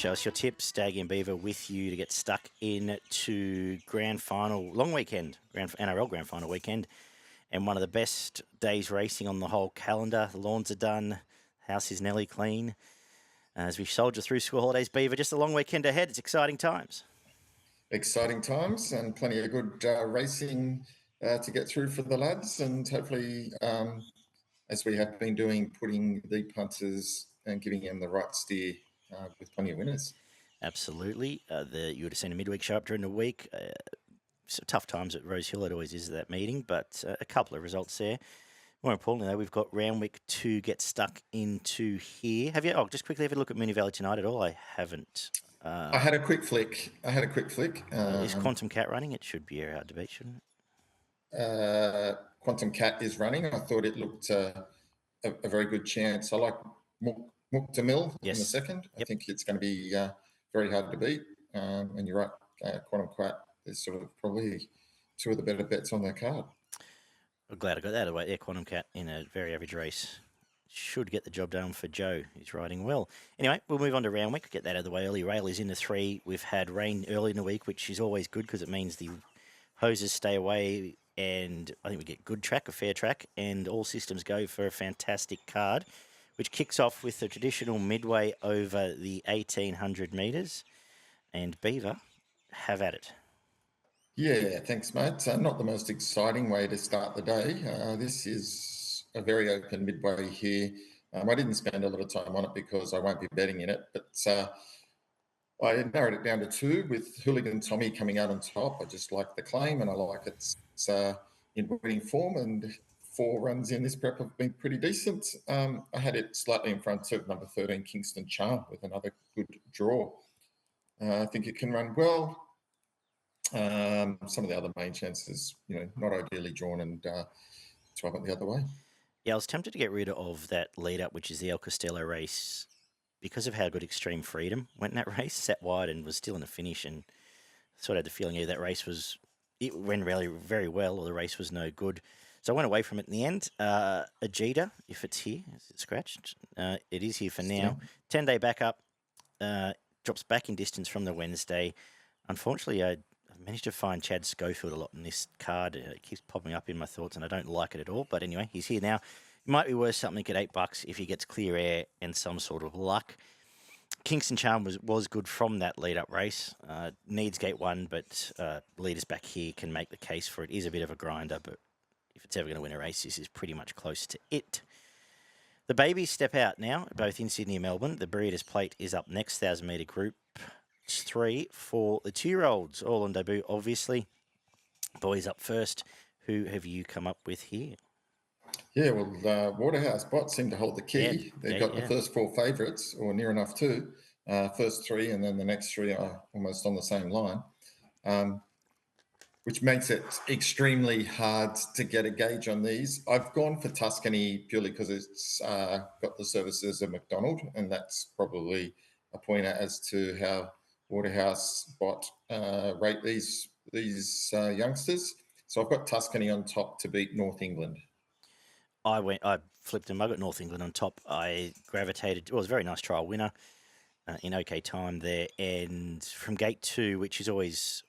Show us your tips. Daggy Beaver with you to get stuck into grand final, long weekend, NRL grand final weekend, and one of the best days racing on the whole calendar. The lawns are done. House is nearly clean. As we soldier through school holidays, Beaver, just a long weekend ahead. It's exciting times. Exciting times and plenty of good racing to get through for the lads, and hopefully, as we have been doing, putting the punters and giving them the right steer with plenty of winners. Absolutely. You would have seen a midweek show up during the week. Tough times at Rose Hill. It always is that meeting, but a couple of results there. More importantly, though, we've got Randwick to get stuck into here. Have you? Oh, just quickly, have you look at Moonee Valley tonight at all? I haven't. I had a quick flick. Is Quantum Cat running? It should be hard to beat, shouldn't it? Quantum Cat is running. I thought it looked a very good chance. I like Muktamil in the second. I think it's going to be very hard to beat. And you're right, Quantum Cat is sort of probably two of the better bets on their card. I'm glad I got that away. Yeah, Quantum Cat in a very average race. Should get the job done for Joe. He's riding well. Anyway, we'll move on to Randwick. Get that out of the way early. Rail is in the 3. We've had rain early in the week, which is always good because it means the hoses stay away, and I think we get good track, a fair track, and all systems go for a fantastic card, which kicks off with the traditional midway over the 1,800 metres. And Beaver, have at it. Yeah, thanks, mate. Not the most exciting way to start the day. This is a very open midway here. I didn't spend a lot of time on it because I won't be betting in it, but I narrowed it down to 2 with Hooligan Tommy coming out on top. I just like the claim, and I like it's in winning form, and 4 runs in this prep have been pretty decent. I had it slightly in front of number 13, Kingston Charm, with another good draw. I think it can run well. Some of the other main chances, not ideally drawn, and to have it the other way. Yeah, I was tempted to get rid of that lead-up, which is the El Costello race, because of how good Extreme Freedom went in that race, sat wide and was still in the finish, and sort of had the feeling either that race it went really very well, or the race was no good. So I went away from it in the end. Ajita, if it's here, is it scratched? It is here for now. 10-day backup, drops back in distance from the Wednesday. Unfortunately, I managed to find Chad Schofield a lot in this card. It keeps popping up in my thoughts, and I don't like it at all. But anyway, he's here now. It might be worth something at $8 if he gets clear air and some sort of luck. Kingston Charm was good from that lead-up race. Needs gate 1, but leaders back here can make the case for it. Is a bit of a grinder, but if it's ever going to win a race, this is pretty much close to it. The babies step out now, both in Sydney and Melbourne. The Breeders' Plate is up next, 1,000-metre group. 3 for the 2-year-olds, all on debut, obviously. Boys up first. Who have you come up with here? Yeah, well, Waterhouse Bot seemed to hold the key. They've got the first 4 favourites, or near enough to. First 3, and then the next 3 are almost on the same line, which makes it extremely hard to get a gauge on these. I've gone for Tuscany purely because it's got the services of McDonald, and that's probably a pointer as to how Waterhouse Bot rate these youngsters. So I've got Tuscany on top to beat North England. I flipped him. I got North England on top. I gravitated. It was a very nice trial winner in okay time there. And from gate 2, which is always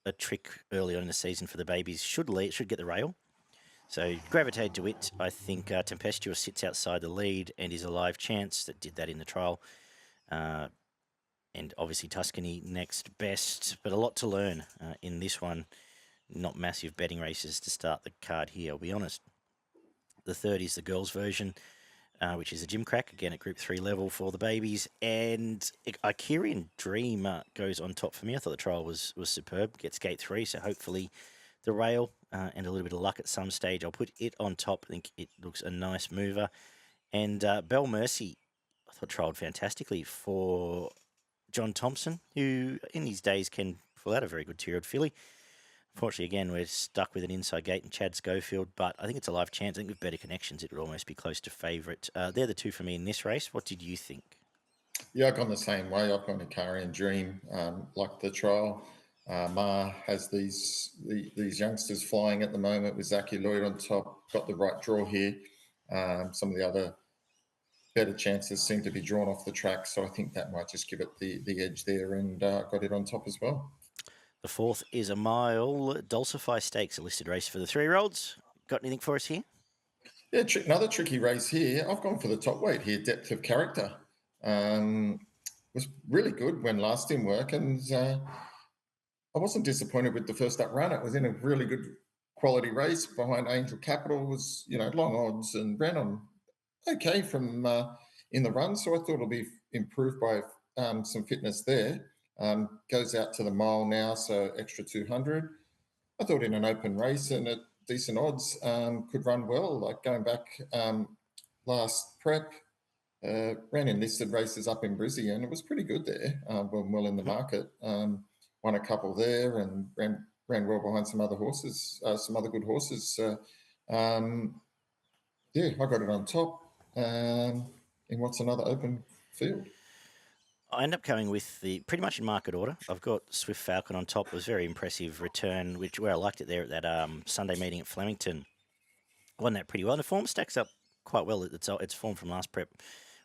a trick early on in the season for the babies, should get the rail. So gravitated to it. I think Tempestuous sits outside the lead and is a live chance. That did that in the trial. And obviously Tuscany next best, but a lot to learn in this one. Not massive betting races to start the card here, I'll be honest. The third is the girls' version, which is a gym crack, again at Group 3 level for the babies. And Icarian Dream goes on top for me. I thought the trial was superb. Gets gate 3, so hopefully the rail and a little bit of luck at some stage. I'll put it on top. I think it looks a nice mover. And Bell Mercy, I thought trialled fantastically for John Thompson, who in these days can pull out a very good 2-year-old filly. Unfortunately, again, we're stuck with an inside gate and Chad Schofield, but I think it's a live chance. I think with better connections, it would almost be close to favourite. They're the 2 for me in this race. What did you think? Yeah, I've gone the same way. I've gone Icarian Dream, like the trial. Ma has these youngsters flying at the moment with Zachy Lloyd on top. Got the right draw here. Some of the other better chances seem to be drawn off the track. So I think that might just give it the edge there, and got it on top as well. The fourth is a mile Dulcify Stakes, a listed race for the 3-year-olds. Got anything for us here? Yeah, another tricky race here. I've gone for the top weight here, Depth of Character. Was really good when last in work, and I wasn't disappointed with the first up run. It was in a really good quality race behind Angel Capital. Was long odds and ran on okay from in the run. So I thought it'll be improved by some fitness there. Goes out to the mile now, so extra 200. I thought in an open race and at decent odds could run well. Like going back last prep, ran in listed races up in Brizzy, and it was pretty good there. Went well in the market. Won a couple there and ran well behind some other horses, some other good horses. So, yeah, I got it on top. In what's another open field. I end up going with the pretty much in market order. I've got Swift Falcon on top. It was a very impressive return, where I liked it there at that Sunday meeting at Flemington. Won that pretty well. And the form stacks up quite well. Its form from last prep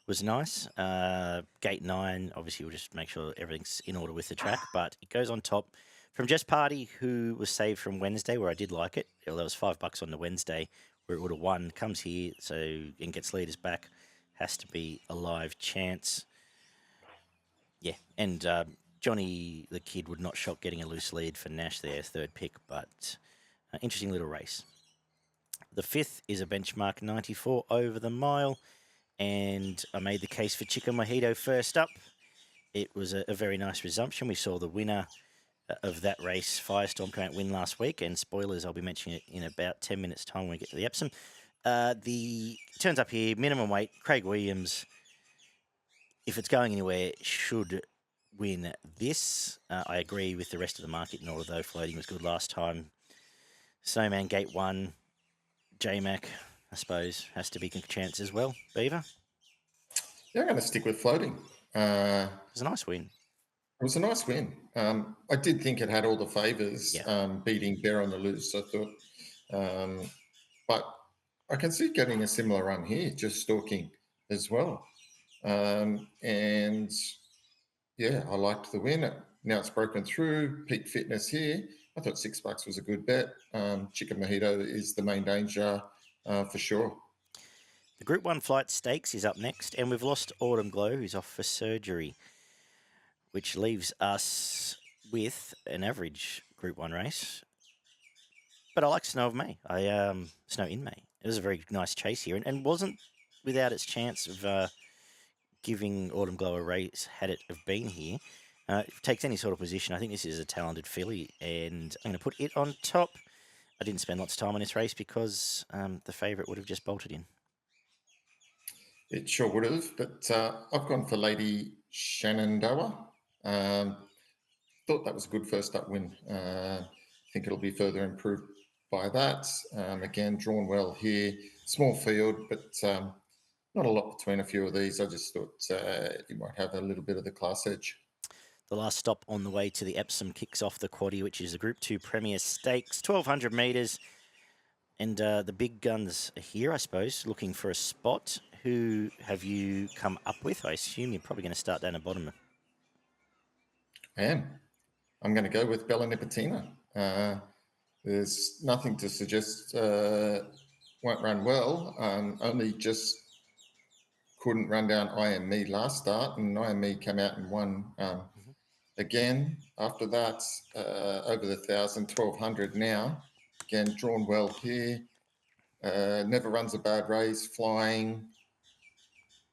was nice. Gate 9, obviously we'll just make sure everything's in order with the track, but it goes on top from Jess Party, who was saved from Wednesday, where I did like it. There was $5 on the Wednesday where it would have won. Comes here, and gets leaders back. Has to be a live chance. Yeah, and Johnny the Kid would not shock getting a loose lead for Nash there, third pick, but interesting little race. The fifth is a benchmark 94 over the mile, and I made the case for Chicken Mojito first up. It was a very nice resumption. We saw the winner of that race, Firestorm, come out and win last week, and spoilers, I'll be mentioning it in about 10 minutes' time when we get to the Epsom. Turns up here, minimum weight, Craig Williams, if it's going anywhere, should win this. I agree with the rest of the market, and although floating was good last time, Snowman Gate 1, J-Mac, I suppose, has to be a chance as well. Beaver? Yeah, I'm going to stick with floating. It was a nice win. It was a nice win. I did think it had all the favours, beating Bear on the Loose, I thought. But I can see getting a similar run here, just stalking as well. And yeah, I liked the win. Now it's broken through. Peak fitness here. I thought $6 was a good bet. Chicken Mojito is the main danger for sure. The Group 1 Flight Stakes is up next, and we've lost Autumn Glow, who's off for surgery, which leaves us with an average Group 1 race. But I like Snow of May. Snow in May. It was a very nice chase here, and wasn't without its chance of giving Autumn Glow a race had it have been here. If it takes any sort of position, I think this is a talented filly, and I'm going to put it on top. I didn't spend lots of time on this race because the favourite would have just bolted in. It sure would have, but I've gone for Lady Shenandoah. Thought that was a good first up win. I think it'll be further improved by that. Again, drawn well here. Small field, but not a lot between a few of these. I just thought you might have a little bit of the class edge. The last stop on the way to the Epsom kicks off the quaddie, which is the Group 2 Premier Stakes, 1,200 metres. And the big guns are here, I suppose, looking for a spot. Who have you come up with? I assume you're probably going to start down the bottom. I am. I'm going to go with Bella Nipotina. There's nothing to suggest won't run well. Only just couldn't run down I Am Me last start, and I Am Me came out and won again. After that, over the 1,000, 1,200 now. Again, drawn well here. Never runs a bad race, flying,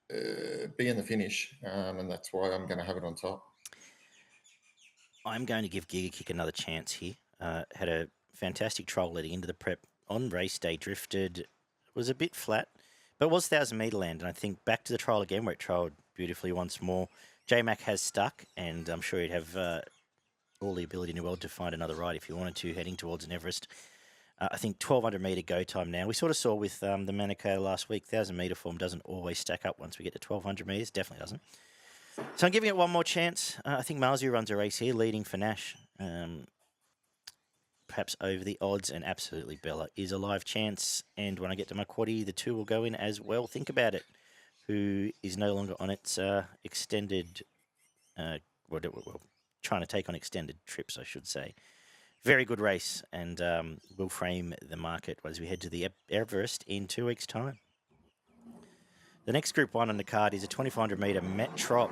be in the finish, and that's why I'm going to have it on top. I'm going to give Giga Kick another chance here. Had a fantastic trial leading into the prep. On race day, drifted, was a bit flat, but was 1,000 metre land. And I think back to the trial again, where it trialled beautifully once more. J-Mac has stuck, and I'm sure he'd have all the ability in the world to find another ride if he wanted to, heading towards an Everest. I think 1,200 metre go time now. We sort of saw with the Manikato last week, 1,000 metre form doesn't always stack up once we get to 1,200 metres. Definitely doesn't. So I'm giving it one more chance. I think Marzu runs a race here, leading for Nash. Perhaps over the odds, and absolutely Bella is a live chance. And when I get to my quaddie, the two will go in as well. Think about it. who is no longer on its extended, well, trying to take on extended trips, I should say. Very good race, and will frame the market as we head to the Everest in 2 weeks' time. The next Group 1 on the card is a 2,400 metre Metrop.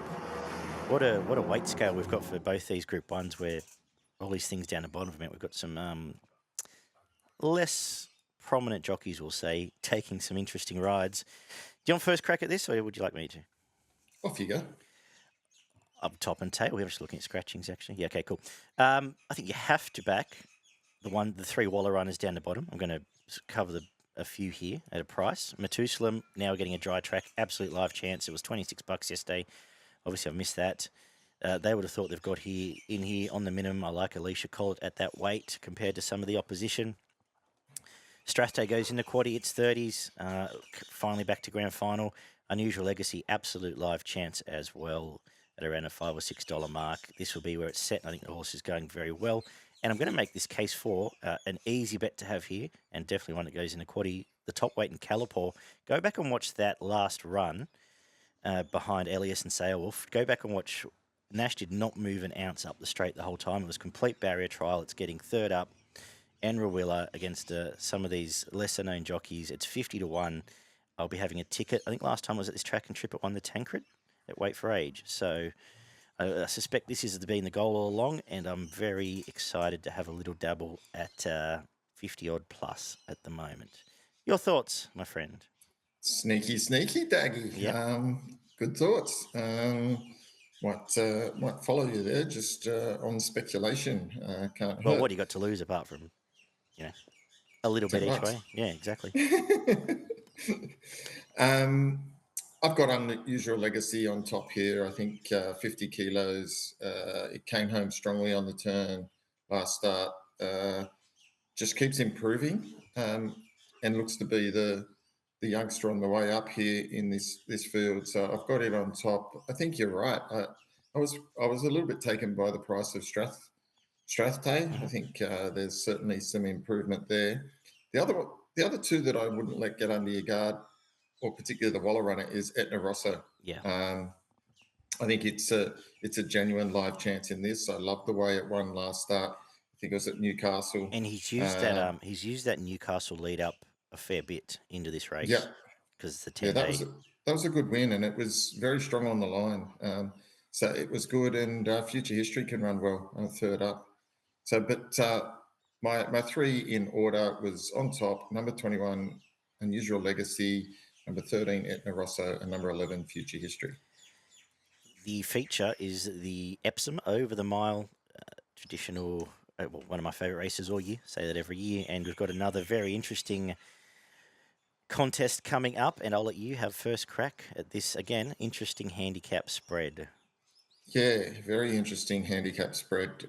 What a weight scale we've got for both these Group 1s, where all these things down the bottom of it. We've got some less prominent jockeys, we'll say, taking some interesting rides. Do you want first crack at this, or would you like me to? Off you go. Up top and tail. We're just looking at scratchings, actually. Yeah, okay, cool. I think you have to back the 3 Waller runners down the bottom. I'm going to cover a few here at a price. Methuselah now getting a dry track, absolute live chance. It was $26 yesterday. Obviously, I've missed that. They would have thought they've got here on the minimum. I like Alicia Collett at that weight compared to some of the opposition. Strathday goes into quaddie, it's 30s. Finally back to grand final. Unusual Legacy, absolute live chance as well at around a $5 or $6 mark. This will be where it's set. I think the horse is going very well. And I'm going to make this case for an easy bet to have here, and definitely one that goes into quaddie. The top weight in Kalapour. Go back and watch that last run behind Elias and Sailwolf. Go back and watch. Nash did not move an ounce up the straight the whole time. It was complete barrier trial. It's getting third up. And Rawilla against some of these lesser-known jockeys. It's 50 to 1. I'll be having a ticket. I think last time I was at this track and trip, it won the Tancred at Wait for Age. So I suspect this has been the goal all along, and I'm very excited to have a little dabble at 50-odd plus at the moment. Your thoughts, my friend? Sneaky, Daggy. Yep. Good thoughts. Might follow you there, just on speculation. Can't hurt. Well, what do you got to lose apart from, a little bit each $10. way? Yeah, exactly. I've got Unusual Legacy on top here. I think 50 kilos. It came home strongly on the turn last start. Just keeps improving and looks to be the youngster on the way up here in this field. So I've got it on top. I think you're right. I was a little bit taken by the price of Strathday. Mm-hmm. I think there's certainly some improvement there. The other two that I wouldn't let get under your guard, or particularly the Waller runner, is Etna Rosso. Yeah. I think it's a genuine live chance in this. I love the way it won last start. I think it was at Newcastle. And he's used that Newcastle lead up a fair bit into this race. Yeah, because it's a 10 that day. was a good win, and it was very strong on the line. So it was good, and Future History can run well third up. So, but my 3 in order was on top: number 21, Unusual Legacy; number 13, Etna Rosso; and number 11, Future History. The feature is the Epsom over the mile, traditional, one of my favourite races all year. Say that every year, and we've got another very interesting contest coming up, and I'll let you have first crack at this again. Interesting handicap spread. Yeah, very interesting handicap spread.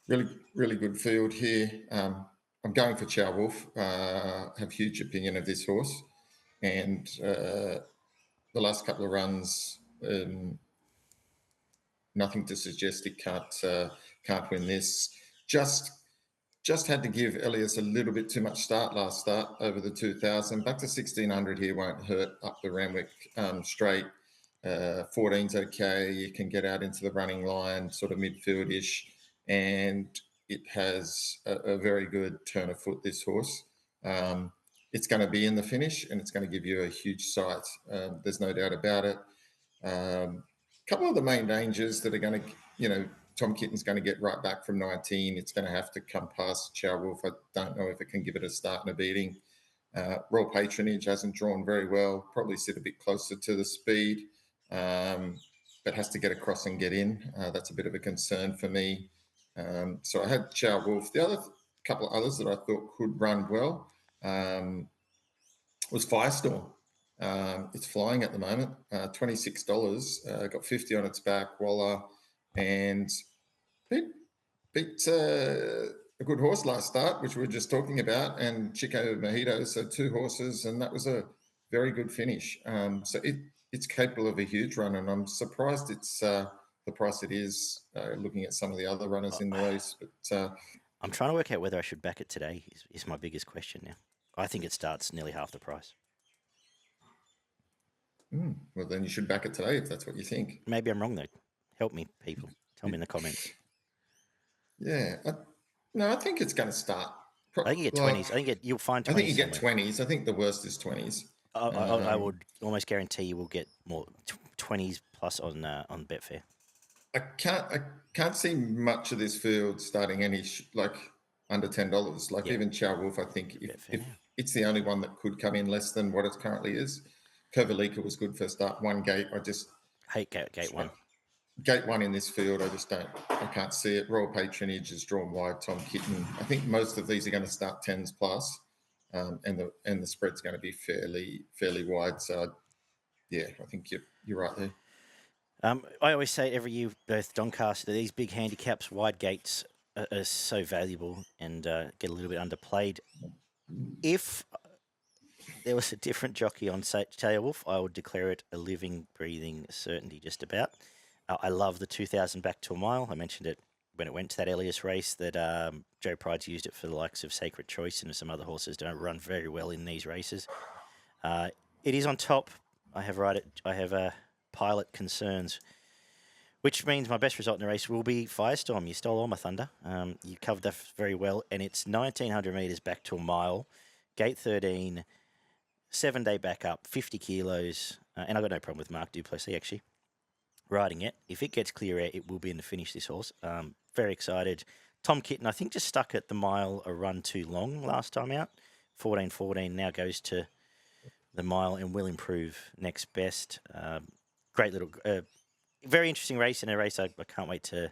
Really good field here. I'm going for Chow Wolf. Have huge opinion of this horse, and the last couple of runs, nothing to suggest it can't win this. Just had to give Elias a little bit too much last start over the 2000. Back to 1600 here won't hurt up the Randwick straight. 14's okay. You can get out into the running line, sort of midfield-ish, and it has a very good turn of foot, this horse. It's going to be in the finish, and it's going to give you a huge sight. There's no doubt about it. A couple of the main dangers that are going to, Tom Kitten's going to get right back from 19. It's going to have to come past Chow Wolf. I don't know if it can give it a start and a beating. Royal Patronage hasn't drawn very well. Probably sit a bit closer to the speed, but has to get across and get in. That's a bit of a concern for me. So I had Chow Wolf. The other couple of others that I thought could run well was Firestorm. It's flying at the moment, $26. Got 50 on its back, Waller, and beat a good horse last start, which we were just talking about, and Chico Mojito. So 2 horses, and that was a very good finish. So it's capable of a huge run, and I'm surprised it's the price it is, looking at some of the other runners in the race. But I'm trying to work out whether I should back it today is my biggest question now. I think it starts nearly half the price. Well, then you should back it today if that's what you think. Maybe I'm wrong, though. Help me, people. Tell me in the comments. Yeah. No, I think it's going to start. I think you get 20s. I think you'll find 20s I think you get somewhere. 20s. I think the worst is 20s. I would almost guarantee you will get more 20s plus on Betfair. I can't see much of this field starting any under $10. Like even Chow Wolf, I think if it's the only one that could come in less than what it currently is. Kovalika was good for start one gate. I just hate gate one. Gate one in this field, I can't see it. Royal Patronage is drawn wide. Tom Kitten. I think most of these are going to start 10s plus, and the spread's going to be fairly wide. So, yeah, I think you're right there. I always say every year, both Doncaster, these big handicaps, wide gates are so valuable and get a little bit underplayed. If there was a different jockey on Tail Wolf, I would declare it a living, breathing certainty just about. I love the 2000 back to a mile. I mentioned it when it went to that Elias race that Joe Pride's used it for the likes of Sacred Choice and some other horses don't run very well in these races. It is on top. I have pilot concerns, which means my best result in the race will be Firestorm. You stole all my thunder. You covered that very well, and it's 1,900 metres back to a mile, gate 13, 7-day back up, 50 kilos, and I've got no problem with Mark Duplessis, actually, riding it. If it gets clear air, it will be in the finish, this horse. Very excited. Tom Kitten, I think, just stuck at the mile a run too long last time out. 14-14, now goes to the mile and will improve next best. Great little, very interesting race, and a race I can't wait to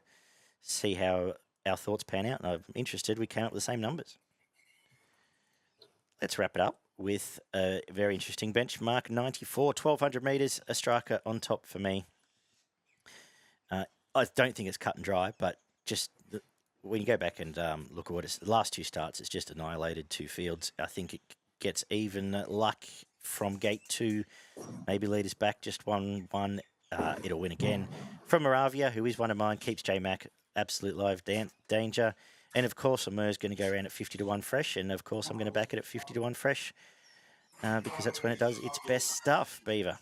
see how our thoughts pan out. And I'm interested, we came up with the same numbers. Let's wrap it up with a very interesting benchmark, 94, 1,200 metres, Ostraka on top for me. I don't think it's cut and dry, but just when you go back and look at what it's the last two starts, it's just annihilated two fields. I think it gets even luck from gate 2, maybe lead us back just 1-1. It'll win again. From Moravia, who is one of mine, keeps J-Mac absolute live danger. And of course, Amer's going to go around at 50-1 fresh. And of course, I'm going to back it at 50-1 fresh because that's when it does its best stuff, Beaver.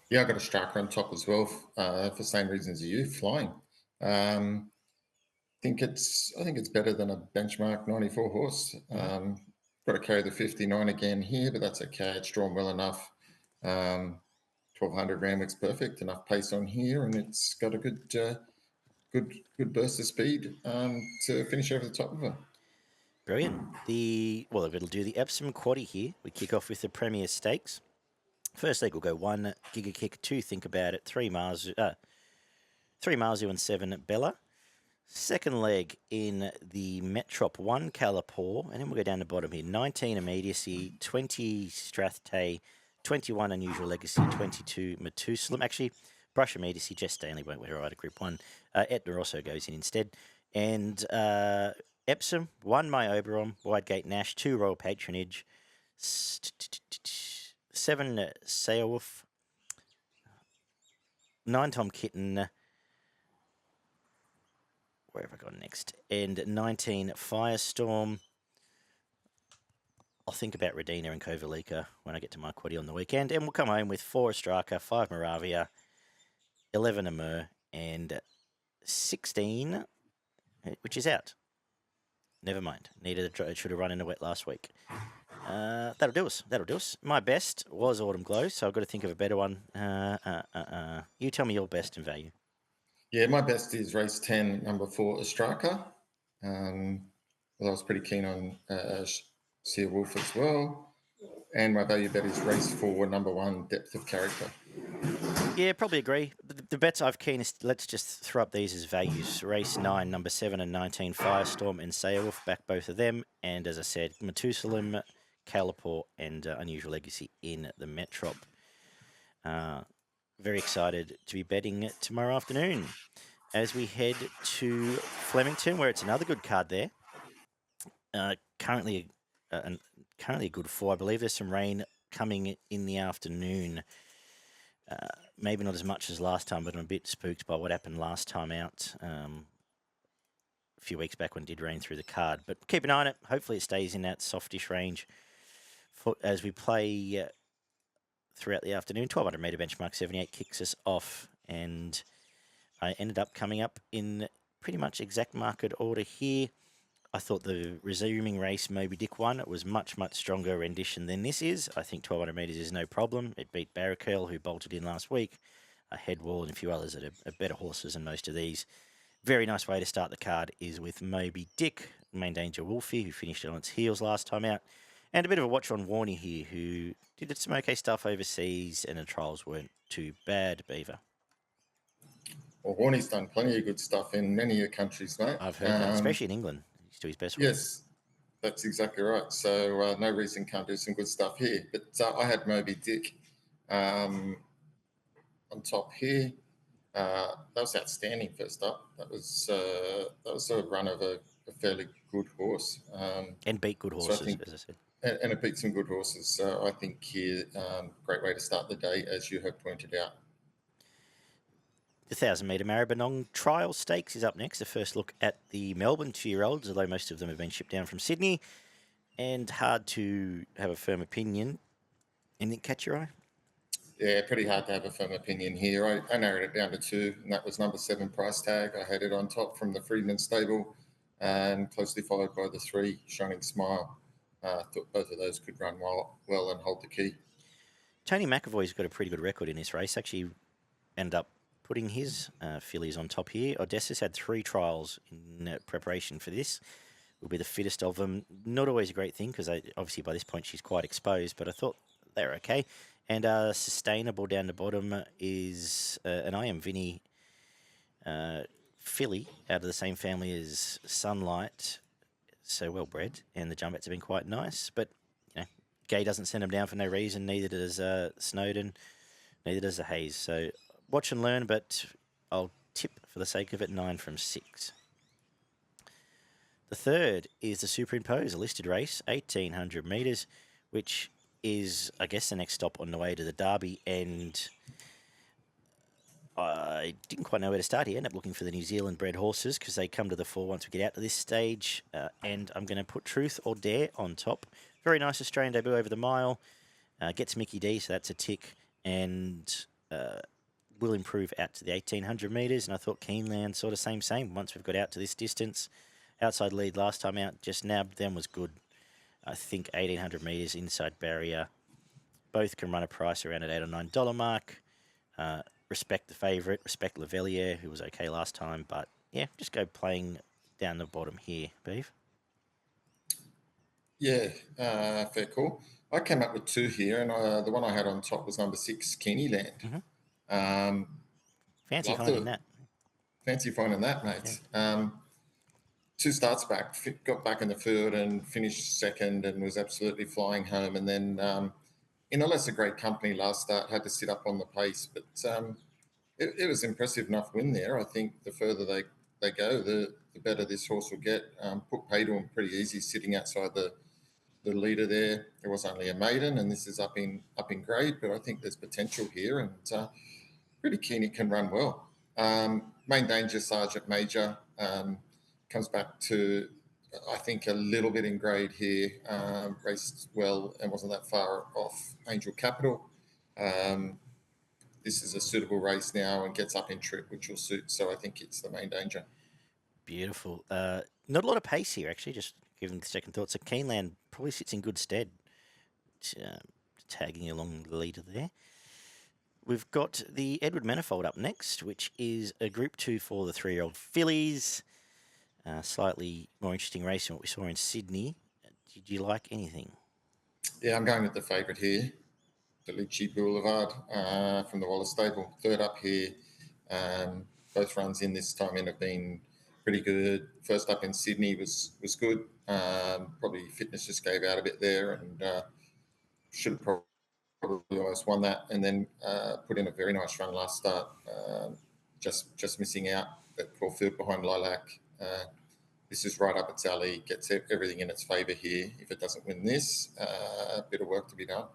Yeah, I got a striker on top as well for the same reasons as you, flying. I think it's better than a benchmark 94 horse. Got to carry the 59 again here, but that's okay. It's drawn well enough. 1,200 Randwick's perfect. Enough pace on here, and it's got a good burst of speed to finish over the top of her. Brilliant. It'll do the Epsom Quaddie here. We kick off with the Premier Stakes. First leg will go 1 Giga Kick, 2 Think About It, 3 Marzu and 7 Bella. Second leg in the Metrop, 1 Kalapour, and then we'll go down the bottom here. 19 Immediacy, 20 Strathday, 21 Unusual Legacy, 22 Methuselah. Actually, Brush Immediacy, Jess Stanley won't wear ride at Group 1. Etna also goes in instead. And Epsom, 1 My Oberon, Widegate Nash, 2 Royal Patronage, 7 Sailwolf, 9 Tom Kitten, where have I gone next? And 19 Firestorm. I'll think about Radina and Kovalika when I get to my quaddie on the weekend. And we'll come home with 4 Ostraka, 5 Moravia, 11 Amer, and 16, which is out. Never mind. It should have run in the wet last week. That'll do us. My best was Autumn Glow, so I've got to think of a better one. You tell me your best and value. Yeah, my best is race 10, number 4, Ostraka. Well, I was pretty keen on Sea Wolf as well. And my value bet is race 4, number 1, Depth of Character. Yeah, probably agree. The bets I've keenest, let's just throw up these as values. Race 9, number 7 and 19, Firestorm and Sailwolf, back both of them. And as I said, Methuselah, Kalapour and Unusual Legacy in the Metrop. Very excited to be betting tomorrow afternoon as we head to Flemington, where it's another good card there. Currently a good 4. I believe there's some rain coming in the afternoon. Maybe not as much as last time, but I'm a bit spooked by what happened last time out a few weeks back when it did rain through the card. But keep an eye on it. Hopefully it stays in that softish range as we play throughout the afternoon. 1200 metre benchmark 78 kicks us off, and I ended up coming up in pretty much exact market order here. I thought the resuming race, Moby Dick won. It was much, much stronger rendition than this is. I think 1200 metres is no problem. It beat Barricurl, who bolted in last week, Headwall and a few others that are better horses than most of these. Very nice way to start the card is with Moby Dick, Main Danger Wolfie, who finished on its heels last time out. And a bit of a watch on Warney here, who did some okay stuff overseas, and the trials weren't too bad, Beaver. Well, Warney's done plenty of good stuff in many countries, mate. I've heard that, especially in England. He's to his best work. Yes, that's exactly right. So no reason can't do some good stuff here. But I had Moby Dick on top here. That was outstanding first up. That was a run of a fairly good horse. And beat good horses, as I said. And it beat some good horses. So I think here, great way to start the day, as you have pointed out. The 1,000 metre Maribyrnong Trial Stakes is up next. The first look at the Melbourne 2-year-olds, although most of them have been shipped down from Sydney. And hard to have a firm opinion. Anything catch your eye? Yeah, pretty hard to have a firm opinion here. I narrowed it down to 2, and that was number 7 Price Tag. I had it on top from the Freedman stable, and closely followed by the 3 Shining Smile. Thought both of those could run well and hold the key. Tony McAvoy's got a pretty good record in this race. Actually ended up putting his fillies on top here. Odessa's had 3 trials in preparation for this. Will be the fittest of them. Not always a great thing, because obviously by this point she's quite exposed, but I thought they were okay. And Sustainable down the bottom is an I Am Vinny filly out of the same family as Sunlight. So well bred, and the jump outs have been quite nice. But, Gay doesn't send them down for no reason, neither does Snowden, neither does the Hayes. So watch and learn, but I'll tip for the sake of it 9 from 6. The third is the Superimpose, a listed race, 1,800 metres, which is, I guess, the next stop on the way to the Derby, and I didn't quite know where to start here. I ended up looking for the New Zealand bred horses because they come to the fore once we get out to this stage, and I'm going to put Truth or Dare on top. Very nice Australian debut over the mile. Gets Mickey D, so that's a tick, and will improve out to the 1,800 metres, and I thought Keeneland sort of same. Once we've got out to this distance. Outside lead last time out, just nabbed them, was good. I think 1,800 metres inside barrier. Both can run a price around at $8 or $9 mark. Respect the favourite, respect Lavelier, who was okay last time, but yeah, just go playing down the bottom here, Beef. Yeah, fair call. I came up with 2 here, and the one I had on top was number 6, Keeneland. Mm-hmm. Fancy finding that. Fancy finding that, mate. Yeah. 2 starts back, got back in the field and finished second and was absolutely flying home. And then in a lesser great company last start, had to sit up on the pace. But it was impressive enough win there. I think the further they go, the better this horse will get. Put pay to him pretty easy, sitting outside the leader there. There was only a maiden, and this is up in grade, but I think there's potential here, and pretty keen it can run well. Main Danger, Sergeant Major, comes back to, I think, a little bit in grade here. Raced well and wasn't that far off Angel Capital. This is a suitable race now and gets up in trip, which will suit. So I think it's the Main Danger. Beautiful. Not a lot of pace here, actually, just giving second thoughts. So Keeneland probably sits in good stead, tagging along the leader there. We've got the Edward Manifold up next, which is a Group 2 for the 3-year-old fillies. Slightly more interesting race than what we saw in Sydney. Did you like anything? Yeah, I'm going with the favourite here, Delici Boulevard from the Wallace stable. 3rd up here. Both runs in this time in have been pretty good. First up in Sydney was good. Probably fitness just gave out a bit there, and should have probably almost won that. And then put in a very nice run last start. Just missing out at Caulfield behind Lilac. This is right up its alley, gets everything in its favour here. If it doesn't win this, a bit of work to be done.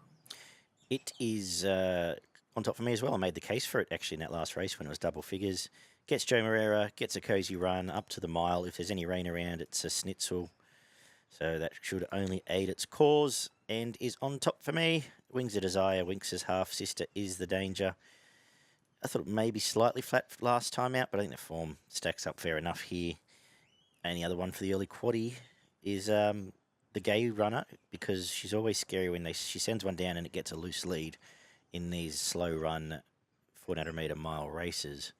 It is on top for me as well. I made the case for it, actually, in that last race when it was double figures. Gets Joe Moreira, gets a cosy run up to the mile. If there's any rain around, it's a schnitzel. So that should only aid its cause. and is on top for me. Wings of Desire, Winks' half sister is the danger. I thought maybe slightly flat last time out, but I think the form stacks up fair enough here. And the other one for the early quaddie is the Gay runner, because she's always scary when she sends one down and it gets a loose lead in these slow run 400 metre mile races.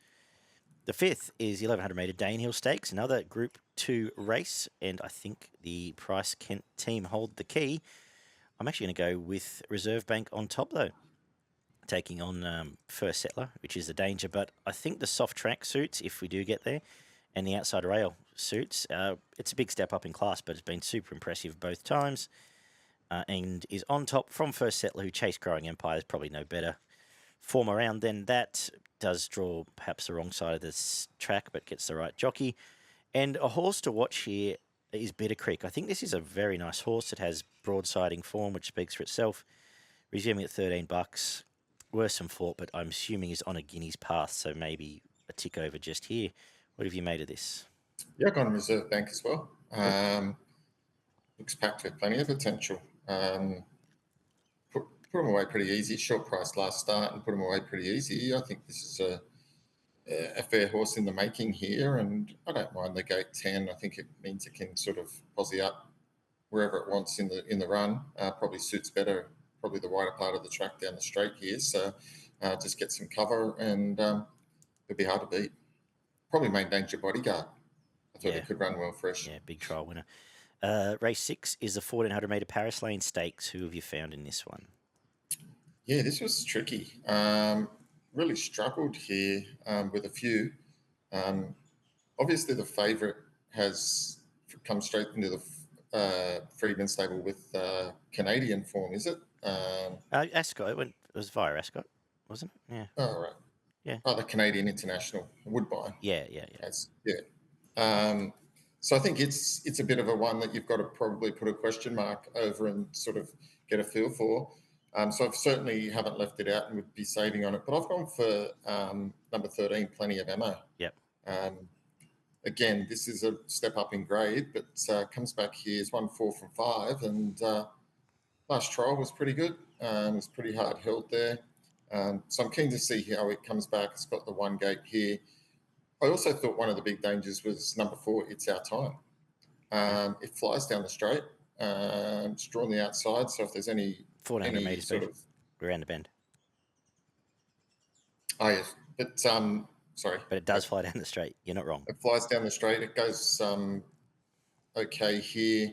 The fifth is the 1100 metre Danehill Stakes, another Group 2 race, and I think the Price Kent team hold the key. I'm actually going to go with Reserve Bank on top, though, taking on First Settler, which is the danger. But I think the soft track suits, if we do get there, and the outside rail suits, it's a big step up in class, but it's been super impressive both times, and is on top from First Settler, who chased Growing Empire. There's probably no better form around than that. Does draw perhaps the wrong side of this track, but gets the right jockey. And a horse to watch here is Bitter Creek. I think this is a very nice horse. It has broadsiding form, which speaks for itself. Resuming at $13. Worse than fought, but I'm assuming is on a Guinea's path, so maybe a tick over just here. What have you made of this? Yeah, I've gone Reserve Bank as well. Looks packed with plenty of potential. Put them away pretty easy. Short price last start and put them away pretty easy. I think this is a fair horse in the making here, and I don't mind the gate 10. I think it means it can sort of posse up wherever it wants in the run. Probably suits better, probably the wider part of the track down the straight here. So just get some cover, and it'll be hard to beat. Probably main danger Bodyguard. I thought it could run well fresh. Yeah, big trial winner. Race 6 is the 1400 metre Paris Lane Stakes. Who have you found in this one? Yeah, this was tricky. Really struggled here with a few. Obviously, the favourite has come straight into the Freedman stable with Canadian form, is it? Ascot. It was via Ascot, wasn't it? Yeah. Oh, right. Yeah. Oh, the Canadian International, Woodbine. Yeah. So I think it's a bit of a one that you've got to probably put a question mark over and sort of get a feel for. So I've certainly haven't left it out and would be saving on it. But I've gone for number 13, Plenty of Ammo. Yep. Again, this is a step up in grade, but comes back here. It's won 4 from 5, and last trial was pretty good. It was pretty hard held there. So I'm keen to see how it comes back. It's got the one gate here. I also thought one of the big dangers was number 4, It's Our Time. It flies down the straight. It's drawn the outside, so if there's any 400 metres sort of around the bend. Oh yes, but sorry. But it does fly down the straight. You're not wrong. It flies down the straight. It goes okay here.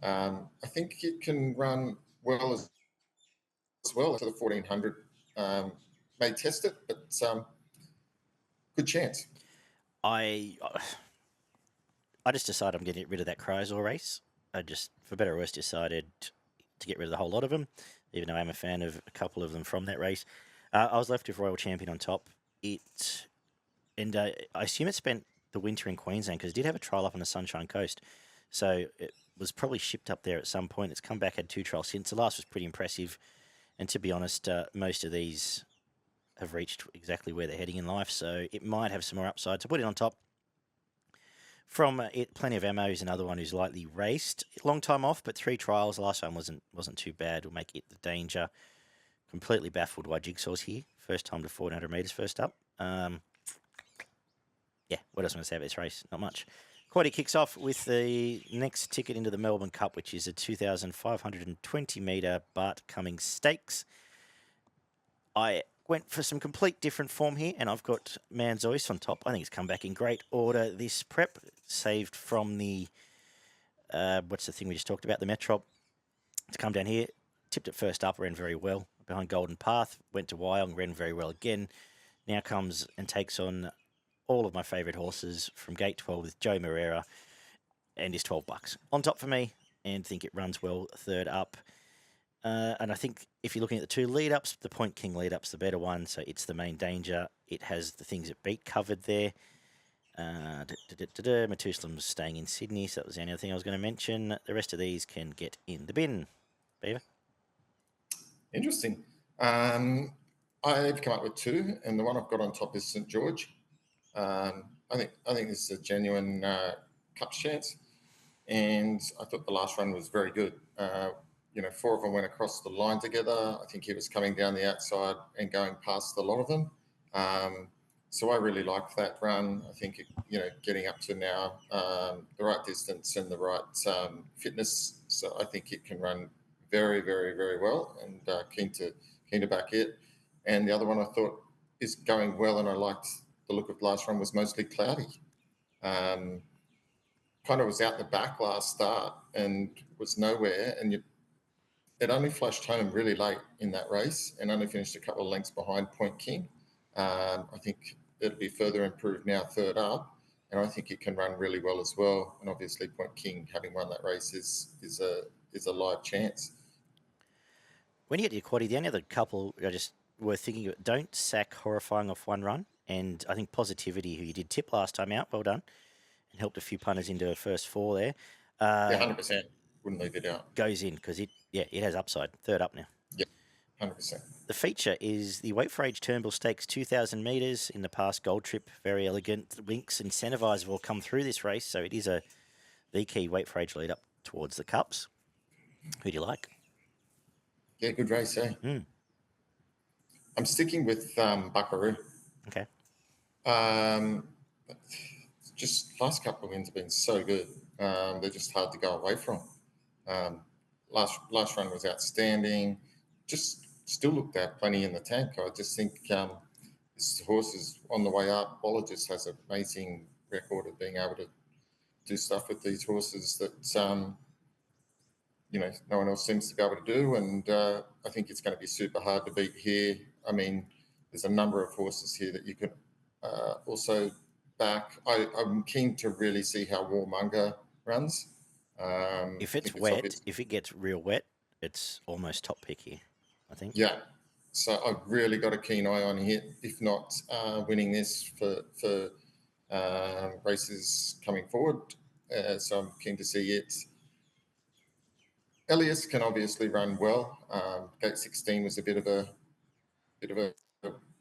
I think it can run well as well to the 1400. May test it, but good chance. I just decided I'm getting rid of that Chrysler race. I just, for better or worse, decided to get rid of the whole lot of them, even though I'm a fan of a couple of them from that race. I was left with Royal Champion on top. I assume it spent the winter in Queensland because it did have a trial up on the Sunshine Coast. So it was probably shipped up there at some point. It's come back, had 2 trials since. The last was pretty impressive. And to be honest, most of these have reached exactly where they're heading in life. So it might have some more upside. So put it on top. From it, Plenty of Ammo is another one who's lightly raced. Long time off, but 3 trials. The last one wasn't too bad. Will make it the danger. Completely baffled why Jigsaw's here. First time to 1400 metres first up. Yeah, what else am I going to say about this race? Not much. Quaddy kicks off with the next ticket into the Melbourne Cup, which is a 2,520 metre Bart Cummings Stakes. I went for some complete different form here, and I've got Manzois on top. I think it's come back in great order. This prep, saved from the, what's the thing we just talked about, the Metrop. It's come down here, tipped it first up, ran very well. Behind Golden Path, went to Wyong, ran very well again. Now comes and takes on all of my favourite horses from Gate 12 with Joe Moreira, and is $12. On top for me, and think it runs well third up. And I think if you're looking at the 2 lead-ups, the Point King lead-up's the better one, so it's the main danger. It has the things it beat covered there. Methuselah's staying in Sydney, so that was the only other thing I was going to mention. The rest of these can get in the bin. Beaver? Interesting. I've come up with 2, and the one I've got on top is St George. I think this is a genuine Cups chance, and I thought the last run was very good. 4 of them went across the line together. I think he was coming down the outside and going past a lot of them. So I really liked that run. I think, getting up to now the right distance and the right fitness. So I think it can run very, very, very well, and keen to back it. And the other one I thought is going well, and I liked the look of the last run, was Mostly Cloudy. Kind of was out the back last start and was nowhere, and it only flashed home really late in that race and only finished a couple of lengths behind Point King. I think it'll be further improved now, third up, and I think it can run really well as well. And obviously, Point King, having won that race, is a live chance. When you get to your quaddie, the only other couple I just worth thinking of, don't sack Horrifying off one run. And I think Positivity, who you did tip last time out, well done, and helped a few punters into a first 4 there. Yeah, 100%. Wouldn't leave it out. Goes in because it has upside. Third up now. Yep, 100%. The feature is the Weight for Age Turnbull Stakes, 2,000 metres in the past Gold Trip. Very elegant. The Winks incentivised will come through this race, so it is the key Weight for Age lead up towards the Cups. Who do you like? Yeah, good race, eh? I'm sticking with Buckaroo. Okay. Just last couple of wins have been so good. They're just hard to go away from. Last run was outstanding. Just still looked to have plenty in the tank. I just think this horse is on the way up. Waller just has an amazing record of being able to do stuff with these horses that no one else seems to be able to do, and I think it's going to be super hard to beat here. I mean, there's a number of horses here that you could also back. I'm keen to really see how Warmonger runs. If it's wet, if it gets real wet, it's almost top pick here, I think. Yeah. So I've really got a keen eye on here, if not winning this for races coming forward. So I'm keen to see it. Elias can obviously run well. Gate 16 was a bit of a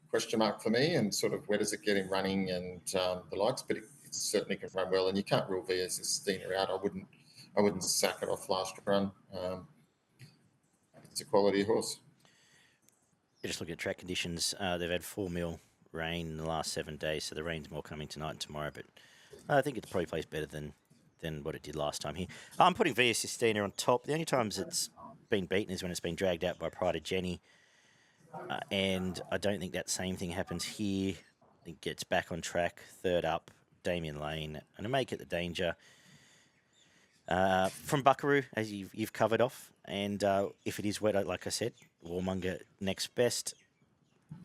question mark for me, and sort of where does it get him running and the likes, but it certainly can run well, and you can't rule VS Stina out. I wouldn't sack it off last run. It's a quality horse. Just looking at track conditions, they've had 4 mil rain in the last 7 days, so the rain's more coming tonight and tomorrow, but I think it probably plays better than what it did last time here. I'm putting VS Stina on top. The only times it's been beaten is when it's been dragged out by Pride of Jenny, and I don't think that same thing happens here. It gets back on track, third up, Damien Lane, and to make it the danger. From Buckaroo, as you've covered off, and if it is wet, like I said, Warmonger next best.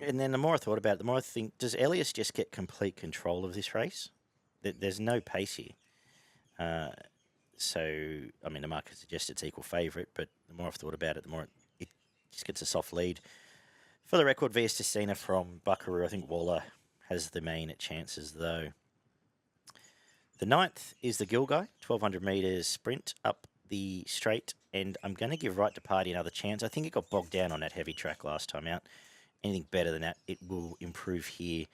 And then the more I thought about it, the more I think, does Elias just get complete control of this race? There's no pace here. So, I mean, the market suggests it's equal favourite, but the more I've thought about it, the more it just gets a soft lead. For the record, VS Stina from Buckaroo, I think Waller has the main chances, though. The 9th is the Gilgai, 1,200 metres sprint up the straight, and I'm going to give Right to Party another chance. I think it got bogged down on that heavy track last time out. Anything better than that, it will improve here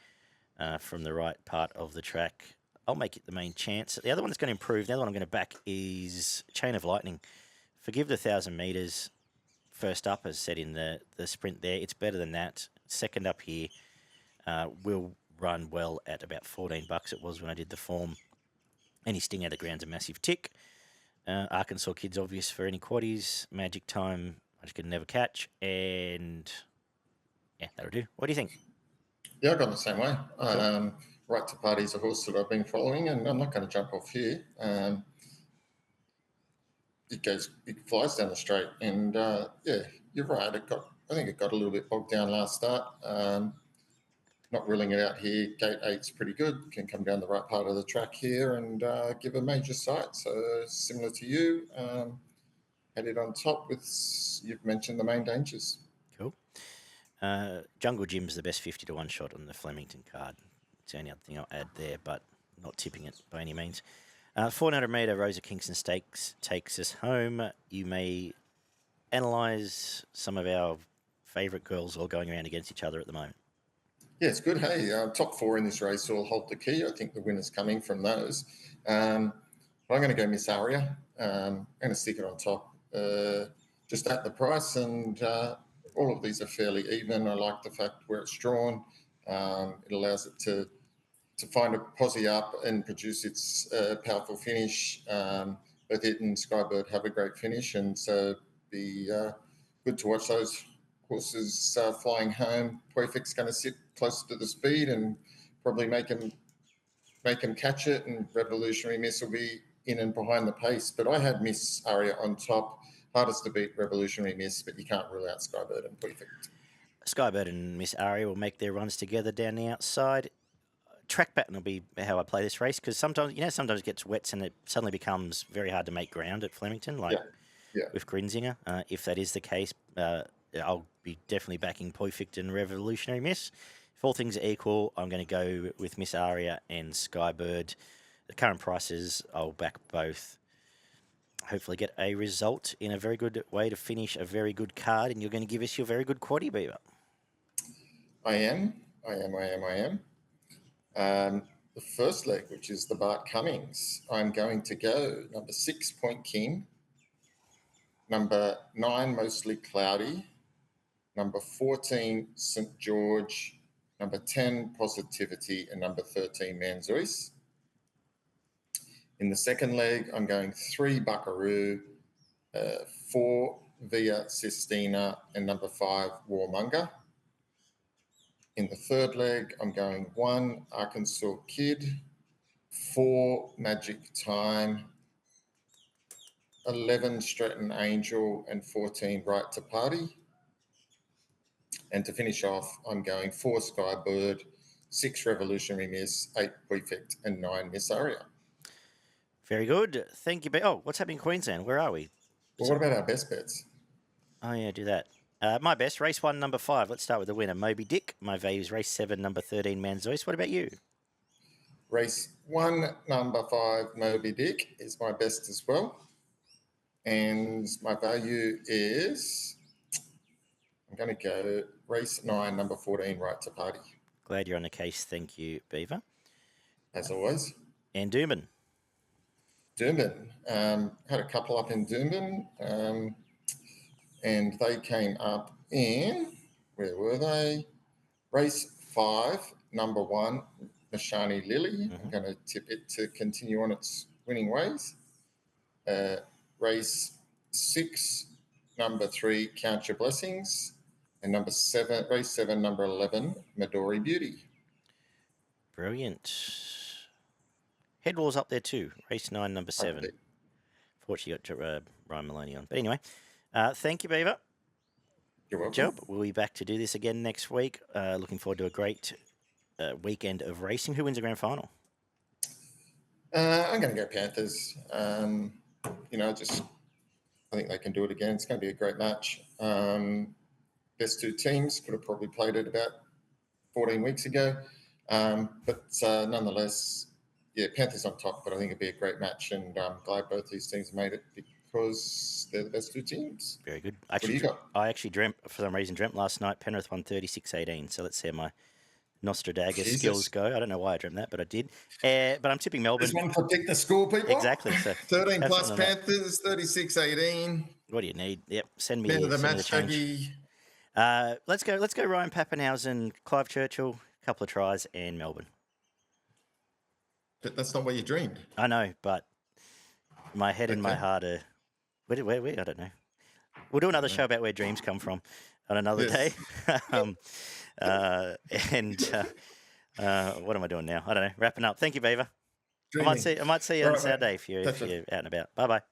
from the right part of the track. I'll make it the main chance. The other one that's going to improve, the other one I'm going to back is Chain of Lightning. Forgive the 1,000 metres. First up, as said in the sprint there, it's better than that. Second up here will run well at about $14 it was when I did the form. Any sting out of the ground's a massive tick. Arkansas Kid's obvious for any quaddies. Magic Time, I just could never catch. And yeah, that'll do. What do you think? Yeah, I got the same way. Right to Party is a horse that I've been following, and I'm not going to jump off here. It flies down the straight, and yeah, you're right. I think it got a little bit bogged down last start. Not ruling it out here. Gate 8's pretty good. Can come down the right part of the track here and give a major sight. So similar to you, had it on top with, you've mentioned the main dangers. Cool. Jungle Jim's the best 50 to 1 shot on the Flemington card. It's the only other thing I'll add there, but not tipping it by any means. 400 metre Rosa Kingston Stakes takes us home. You may analyse some of our favourite girls all going around against each other at the moment. Yeah, it's good. Hey, top 4 in this race will hold the key. I think the winner's coming from those. But I'm going to go Miss Aria. I'm going to stick it on top. just at the price, and all of these are fairly even. I like the fact where it's drawn. It allows it to find a posse up and produce its powerful finish. Both it and Skybird have a great finish, and so be good to watch those horses flying home. Perfect's going to sit closer to the speed and probably make him catch it, and Revolutionary Miss will be in and behind the pace. But I had Miss Aria on top. Hardest to beat Revolutionary Miss, but you can't rule out Skybird and Perfect. Skybird and Miss Aria will make their runs together down the outside. Track pattern will be how I play this race, because sometimes it gets wet and it suddenly becomes very hard to make ground at Flemington, like with Grinzinger. If that is the case, I'll be definitely backing Perfect and Revolutionary Miss. If all things are equal, I'm going to go with Miss Aria and Skybird. The current prices, I'll back both. Hopefully get a result in a very good way to finish a very good card, and you're going to give us your very good quaddie, Beaver. I am. The first leg, which is the Bart Cummings, I'm going to go number 6, Point King, number 9, Mostly Cloudy, number 14, St. George, number 10, Positivity, and number 13, Manzois. In the second leg, I'm going 3, Buckaroo, 4, Via Sistina, and number 5, Warmonger. In the third leg, I'm going 1, Arkansas Kid, 4, Magic Time, 11, Stratton Angel, and 14, Right to Party. And to finish off, I'm going 4, Skybird, 6, Revolutionary Miss, 8, Prefect, and 9, Miss Aria. Very good. Thank you. Oh, what's happening in Queensland? Where are we? Well, what about our best bets? Oh, yeah, do that. My best, race 1, number 5. Let's start with the winner, Moby Dick. My value is race 7, number 13, Manzois. What about you? Race 1, number 5, Moby Dick is my best as well. And my value is, I'm going to go race 9, number 14, Right to Party. Glad you're on the case. Thank you, Beaver. As always. And Doomben. Had a couple up in Doomben, and they came up in, where were they? Race 5, number 1, Mashani Lily. I'm going to tip it to continue on its winning ways. Race 6, number 3, Count Your Blessings. And race 7, number 11, Midori Beauty. Brilliant. Headwall's up there too. Race 9, number 7. Fortunately, got Ryan Maloney on. But anyway, thank you, Beaver. You're welcome. Job. We'll be back to do this again next week. Looking forward to a great weekend of racing. Who wins the grand final? I'm going to go Panthers. I think they can do it again. It's going to be a great match. Best two teams could have probably played it about 14 weeks ago. But nonetheless, Panthers on top, but I think it'd be a great match, and I'm glad both these teams made it because they're the best two teams. Very good. What do you got? I actually dreamt last night, Penrith won 36-18, so let's see how my Nostradamus skills go. I don't know why I dreamt that, but I did. But I'm tipping Melbourne. There's one for pick the score, people. Exactly. So 13 plus Panthers, 36-18. What do you need? Yep. Send me Man of the match, Daggy. Let's go Ryan Pappenhausen, Clive Churchill, a couple of tries, and Melbourne. But that's not what you dreamed. I know, but my head and my heart are... Where? I don't know. We'll do another show about where dreams come from on another day. What am I doing now? I don't know. Wrapping up. Thank you, Beaver. I might see you on Saturday if you're out and about. Bye-bye.